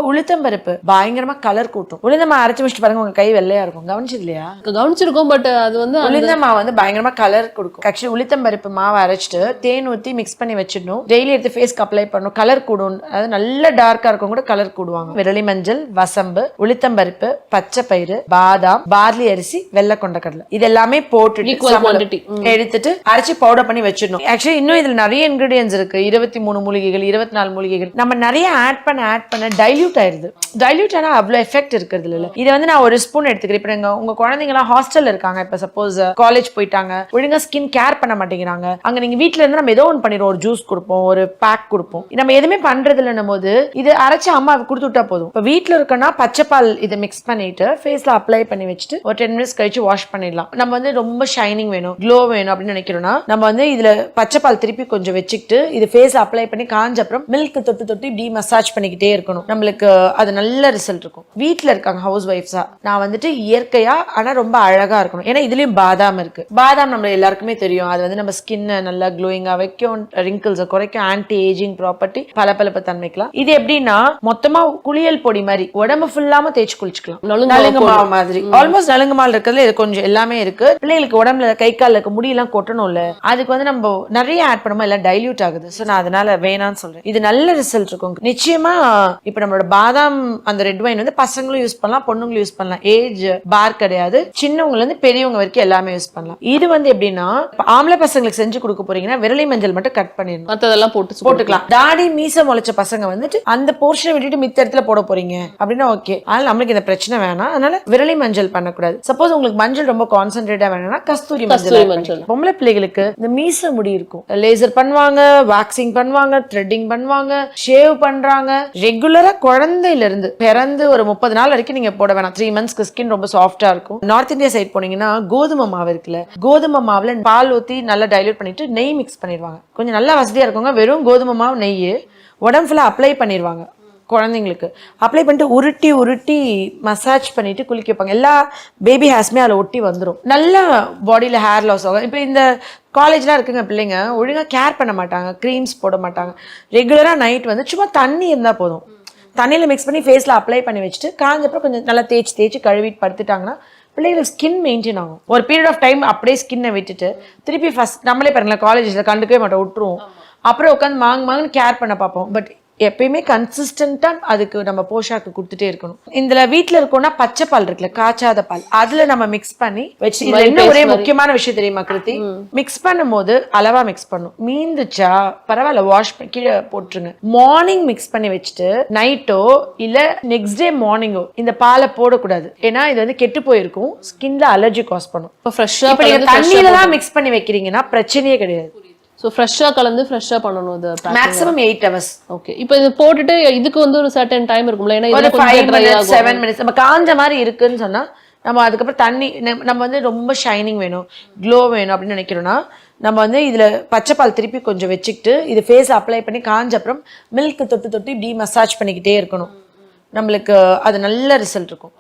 உளுத்தம் பருப்பு பயங்கரமா கலர் கூட்டும். உளுந்தமா அரைச்சு வச்சுட்டு பாருங்க, உங்க கை வெள்ளையா இருக்கும். கவனிச்சது இல்லையா? கவனிச்சிருக்கோம். பட் அது வந்து உளுந்தமா வந்து பயங்கரமா கலர் கொடுக்கும். ஆக்சுவலி உளுத்தம் பருப்பு மாவை அரைச்சிட்டு தேன் ஊத்தி மிக்ஸ் பண்ணி வச்சிடணும். டெய்லி எடுத்து ஃபேஸ்க்கு அப்ளை பண்ணணும். கலர் கூடும். அது நல்ல டார்க்கா இருக்கும் கூட கலர் கூடுவாங்க. விரலி மஞ்சள், வசம்பு, உளுத்தம் பருப்பு, பச்சை பயிறு, பாதாம், பார்லி அரிசி, வெள்ளை கொண்டக்கடலை இது எல்லாமே போட்டு எடுத்துட்டு அரைச்சி பவுடர் பண்ணி வச்சிடணும். ஆக்சுவலி இன்னும் இதுல நிறைய இன்கிரிடியன்ஸ் இருக்கு. 23 மூலிகைகள், 24 மூலிகைகள் நம்ம நிறைய ஆட் பண்ண டைல்யூட் ஆயிருது. டைல்யூட் ஆனா அவ்வளவு எஃபெக்ட் இருக்கிறது இல்ல. இதை வந்து நான் ஒரு ஸ்பூன் எடுத்துக்கிறேன். இப்ப உங்க குழந்தைங்க எல்லாம் ஹாஸ்டல்ல இருக்காங்க, இப்ப சப்போஸ் காலேஜ் போயிட்டாங்க, ஒழுங்கா ஸ்கின் கேர் பண்ண மாட்டேங்கிறாங்க. அங்க நீங்க வீட்டுல இருந்து நம்ம ஏதோ ஒன்று பண்ணிடுவோம். ஒரு ஜூஸ் கொடுப்போம், ஒரு பேக் கொடுப்போம். நம்ம எதுவுமே பண்றது இல்லைன்னும் போது இது அரைச்சு அம்மா கொடுத்து விட்டா போதும். இப்ப வீட்டுல இருக்கனா பச்சைப்பால் இதை மிக்ஸ் பண்ணிட்டு ஃபேஸ்ல அப்ளை பண்ணி வச்சுட்டு ஒரு 10 மினிட்ஸ் கழிச்சு வாஷ் பண்ணிடலாம். நம்ம வந்து ரொம்ப ஷைனிங் வேணும், க்ளோ வேணும் அப்படின்னு நினைக்கிறோம்னா நம்ம வந்து இதுல பச்சைப்பால் திருப்பி கொஞ்சம் வச்சுக்கிட்டு இது ஃபேஸ்ல அப்ளை பண்ணி காஞ்ச அப்புறம் மில்க் தொட்டு இப்படி மசாஜ் பண்ணிக்கிட்டே இருக்கணும். நம்மளுக்கு அது நல்ல ரிசல்ட் இருக்கும். வீட்டுல இருக்காங்க ஹவுஸ் ஒய்ஃப்ஸா, நான் வந்துட்டு இயற்கையா ஆனா ரொம்ப அழகா இருக்கணும். ஏன்னா இதுலயும் பாதாம் இருக்கு. பாதாம் நம்ம எல்லாருக்குமே தெரியும். அது வந்து நம்ம ஸ்கின்னை நல்லா க்ளோயிங்கா வைக்கும், ரிங்கிள்ஸை குறைக்கும், ஆன்டி ஏஜிங் ப்ராப்பர்ட்டி, பளபளப்பு தன்மைக்கலாம். இது எப்படின்னா மொத்தமா குளியல் பொடி மாதிரி உடம்பு ஃபுல்லாம தேய்ச்சி குளிச்சுக்கலாம். நலுங்கு மாவு மாதிரி ஆல்மோஸ்ட் நலுங்கு மாவு இருக்கிறதுல இது கொஞ்சம் எல்லாமே இருக்கு. பிள்ளைகளுக்கு உடம்புல கை கால இருக்க முடியெல்லாம் கொட்டணும்ல, அதுக்கு வந்து நம்ம நிறைய ஆட் பண்ணும்போது எல்லாம் டைல்யூட் ஆகுது. ஸோ நான் அதனால வேணான்னு சொல்றேன். இது நல்ல ரிசல்ட் இருக்கும் நிச்சயமா. இப்ப நம்மளோட பாதாம் அந்த ரெட் வைன் வந்து பசங்களும் யூஸ் பண்ணலாம், பொண்ணுங்களும் யூஸ் பண்ணலாம். ஏஜ் பார் கிடையாது. சின்னவங்கல இருந்து பெரியவங்க வரைக்கும் எல்லாமே யூஸ் பண்ணலாம். இது வந்து எப்படின்னா ஆம்பளை பசங்களுக்கு செஞ்சு கொடுக்க போறீங்கன்னா விரலி மஞ்சள் மட்டும் கட் பண்ணிடணும், மத்ததெல்லாம் போட்டுக்கலாம். தாடி மீச முளைச்ச பசங்க வந்துட்டு அந்த போர்ஷனை விட்டுட்டு மித்த இடத்துல போட போறீங்க அப்படின்னா ஓகே. அதனால நம்மளுக்கு இந்த பிரச்சனை வேணாம். அதனால விரலி மஞ்சள் பண்ணக்கூடாது. சப்போஸ் உங்களுக்கு மஞ்சள் ரொம்ப கான்சென்ட்ரேட்டா வேணும்னா கஸ்தூரி மஞ்சள். பொம்பளை பிள்ளைகளுக்கு இந்த மீச முடி இருக்கும், லேசர் பண்ணுவாங்க, வாக்சிங் பண்ணுவாங்க, த்ரெட்டிங் பண்ணுவாங்க, ஷேவ் பண்றாங்க. ரெகுலரா குழந்தையில இருந்து பிறந்து ஒரு 30 நாள் வரைக்கும் நீங்க போட வேணாம். 3 மந்த்ஸ்க்கு ஸ்கின் ரொம்ப சாஃப்டா இருக்கும். நார்த் இந்தியா சைட் போனீங்கன்னா கோதுமை மாவு இருக்குல்ல, கோதுமை மாவுல பால் ஊத்தி நல்லா டைல்யூட் பண்ணிட்டு நெய் மிக்ஸ் பண்ணிடுவாங்க. கொஞ்சம் நல்லா வசதியா இருக்கவங்க வெறும் கோதுமை மாவு நெய் உடம்பு ஃபுல்லா அப்ளை பண்ணிடுவாங்க. குழந்தைங்களுக்கு அப்ளை பண்ணிட்டு உருட்டி மசாஜ் பண்ணிட்டு குளிக்க வைப்பாங்க. எல்லா பேபி ஹேர்ஸ்மே அதில் ஒட்டி வந்துடும். நல்லா பாடியில் ஹேர் லாஸ் ஆகும். இப்போ இந்த காலேஜ்லாம் இருக்குங்க, பிள்ளைங்க ஒழுங்காக கேர் பண்ண மாட்டாங்க, க்ரீம்ஸ் போட மாட்டாங்க. ரெகுலராக நைட் வந்து சும்மா தண்ணி இருந்தால் போதும், தண்ணியில் மிக்ஸ் பண்ணி ஃபேஸில் அப்ளை பண்ணி வச்சுட்டு காஞ்சப்பறம் கொஞ்சம் நல்லா தேய்ச்சி கழுவிட்டு படுத்துட்டாங்கன்னா பிள்ளைங்களுக்கு ஸ்கின் மெயின்டைன் ஆகும். ஒரு பீரியட் ஆஃப் டைம் அப்படியே ஸ்கின்னை விட்டுட்டு திருப்பி ஃபர்ஸ்ட் நம்மளே பாருங்களேன், காலேஜில் கண்டுக்கவே மாட்டோம், விட்டுருவோம். அப்புறம் உட்காந்து மாங்குன்னு கேர் பண்ண பார்ப்போம். பட் எப்பயுமே கன்சிஸ்டண்டா அதுக்கு நம்ம போஷாக்கு கொடுத்துட்டே இருக்கணும். இதுல வீட்டுல இருக்கோம்னா பச்சை பால் இருக்குல்ல, காய்ச்சாத பால், அதுல நம்ம மிக்ஸ் பண்ணி வச்சு. இதுல என்ன ஒரே முக்கியமான விஷயம் தெரியுமா கிருத்தி, மிக்ஸ் பண்ணும் போது அளவா மிக்ஸ் பண்ணும். மீந்துச்சா பரவாயில்ல, வாஷ் கீழே போட்டுருங்க. மார்னிங் மிக்ஸ் பண்ணி வச்சுட்டு நைட்டோ இல்ல நெக்ஸ்ட் டே மார்னிங்கோ இந்த பாலை போடக்கூடாது. ஏன்னா இது வந்து கெட்டு போயிருக்கும், ஸ்கின்ல அலர்ஜி காஸ் பண்ணும். இப்ப நீங்க தண்ணியில தான் மிக்ஸ் பண்ணி வைக்கிறீங்கன்னா பிரச்சனையே கிடையாது. ஸோ ஃப்ரெஷ்ஷாக கலந்து ஃப்ரெஷ்ஷாக பண்ணணும். இது மேக்ஸிமம் 8 hours. ஓகே. இப்போ இது போட்டுட்டு இதுக்கு வந்து ஒரு சர்டன் டைம் இருக்கும்ல, ஏன்னா ஒரு 5 minutes 7 minutes நம்ம காஞ்ச மாதிரி இருக்குன்னு சொன்னா நம்ம அதுக்கப்புறம் தண்ணி நம்ம வந்து ரொம்ப ஷைனிங் வேணும், க்ளோ வேணும் அப்படின்னு நினைக்கிறோம்னா நம்ம வந்து இதுல பச்சைப்பால் திருப்பி கொஞ்சம் வச்சுக்கிட்டு இது ஃபேஸ் அப்ளை பண்ணி காஞ்ச அப்புறம் மில்க் தொட்டு இப்படி மசாஜ் பண்ணிக்கிட்டே இருக்கணும். நம்மளுக்கு அது நல்ல ரிசல்ட் இருக்கும்.